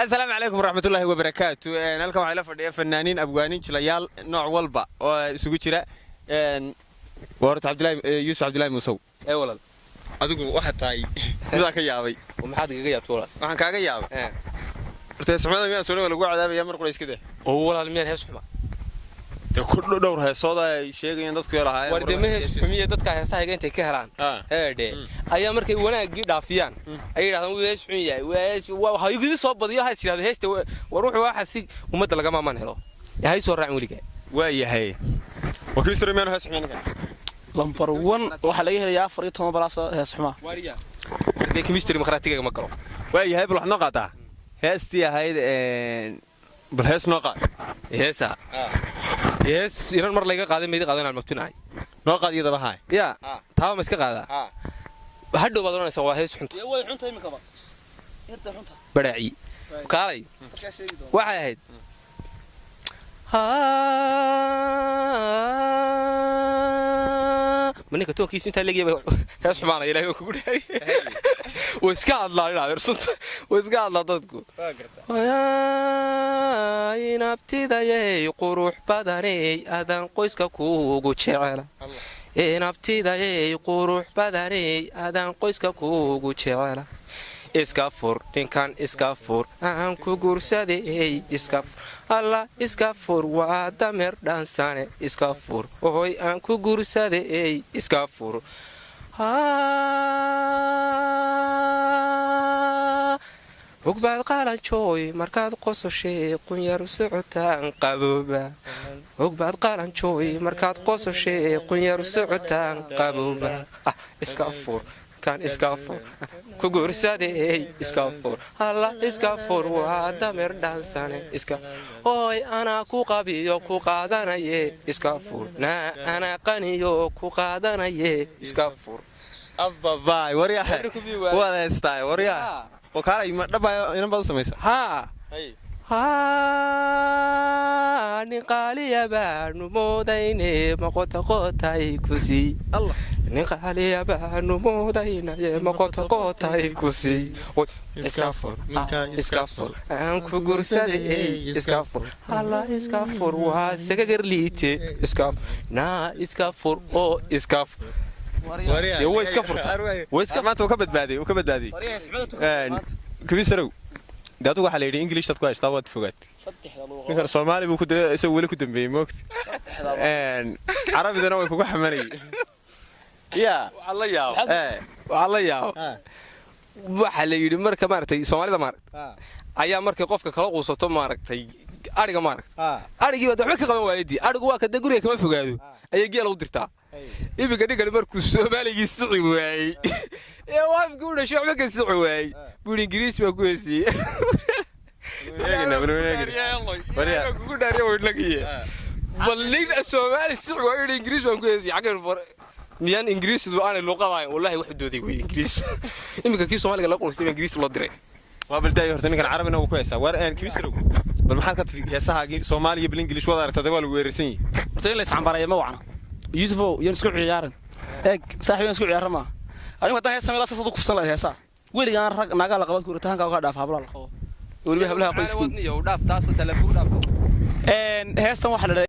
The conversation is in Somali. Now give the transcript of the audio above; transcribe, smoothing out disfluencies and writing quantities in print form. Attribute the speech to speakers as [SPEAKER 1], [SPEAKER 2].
[SPEAKER 1] السلام عليكم ورحمة الله وبركاته. نلقى على فردي فنانين أبغانين شليال نوع والبا وسويتشرا وورد عبد الله يوسف عبد الله موسو.
[SPEAKER 2] أي والله.
[SPEAKER 1] أدوكم واحد تاي. ذاك يابي.
[SPEAKER 2] ومحد يجي يطول.
[SPEAKER 1] وعن كاجا يابي. تسمعنا مين سوري ولا قاعد هذا يمر كويس كده.
[SPEAKER 2] والله المين هيسمع.
[SPEAKER 1] كل دور هالصودا شيء يندس كيرا هاي.
[SPEAKER 2] ورد ما هيسمية دتك هيسا هيجين تكهران. هذا. أيام مركي وانا جيد عفيان. أي راه ويسمية وهيجي صوب بديه هاي سير هذا هيست وروح واحد سي وما تلقى ما منهله. هاي صور عمولي كه.
[SPEAKER 1] ويا هاي. وكيف سوري مين هيسمعنا كده.
[SPEAKER 3] لمبر 1 waxa laga helayaa 14 balaas hees xuma
[SPEAKER 2] wariya deek misteri makhraatiga ma karo
[SPEAKER 1] way yahay bal wax noo qaata heestii ahayd bal hees noo qaad
[SPEAKER 2] heesa hees iran mar laga qaaday meedii qaadan almabtinaay
[SPEAKER 1] noo qaad iyada bahay
[SPEAKER 2] ya taa ma iska qaada hadhow baad oranaysa waa hees xunta
[SPEAKER 3] way xunta imika ba inta xunta
[SPEAKER 2] badaaci kaalay waxay ahayd منك تو كيس انت لقي اسمع انا الهي كو دحي واسكا الله لا يرسنت واسكا الله ددكو يا inabtiday qurux badanay adan qoyska kuugu jecel inabtiday qurux badanay adan qoyska kuugu jecel iska fur ninkan iska fur aan ku guursaday iska alla iska fur waa dameer dhansane iska fur ooy aan ku guursaday iska fur ogbaad qalan jooy markaad qososhay qunyar socotaan qabooba ogbaad qalan jooy markaad qososhay qunyar socotaan qabooba iska fur كان إسكافور كجورسادي إسكافور الله إسكافور وهذا مردانساني إسكا أوي أنا كوقابيو كوقادنا يه إسكافور نا أنا قنيو كوقادنا يه إسكافور
[SPEAKER 1] أبا باي ورياح ولا استاي ورياح وكاله يمدبا ينبض سميسا
[SPEAKER 2] ها ها نقالي يا بانو موديني مقوتا قوتاي كوسي الله نقالي يا بانو موديني مقوتا قوتاي كوسي اسكافور اسكافور انكو غورسادي اسكافور الله اسكافور واسكغر ليتي اسكاف نا اسكافور او اسكافور وريا هو اسكافور واسكاف
[SPEAKER 1] ما تو كبدبادي وكبدادي
[SPEAKER 3] وريا سمعته
[SPEAKER 1] كبيسرو دادو waxa la yiri English dadku ay staawad fogaad ninka Soomaali buu ku isagoo wali ku dambeeyay moogti Arabidana way kugu xamanay ya
[SPEAKER 2] Allah yaa Allah yaa waxa la yiri marka maartay Soomaalida maartay ayaa marka qofka kala quusato maartay ariga maartay arigii wada wax ka qaban waaydi arigu waa ka guriga kama fogaado ayay geel u dirtaa ibiga dhigan markuu Soomaaliga sii waayay ee waa guud shacab ka sii waayay buu Ingiriis ma ku heesiyay وريا كوكو داري ودلقيه بلين السومالي سعوا الانجليز وان كويس حق ميان انجليز وانا لغه والله وحدودي وي انجليز امك كي سومالي لا قولستي انجليز لو ديري
[SPEAKER 1] وابلداي horta ninkan carabina uu ku heesaa war aan kiisro bal maxaad ka heesaha Soomaaliga bil English wada aragtay waa lagu weerarsan yahay
[SPEAKER 3] horta in la iscambareeyo ma wacna Yuusufo yaan isku ciyaaran eeg saaxiibaan isku ciyaarama aniga wadan heesaa meel asaas ku fsan la heesaa weligaan rag naga la qabad guuritaanka ka dhaaf habla la qabo waliba hablaha qoysku
[SPEAKER 2] wadniyo dhaaf taas telefoon dhaaf
[SPEAKER 3] heestan waxa la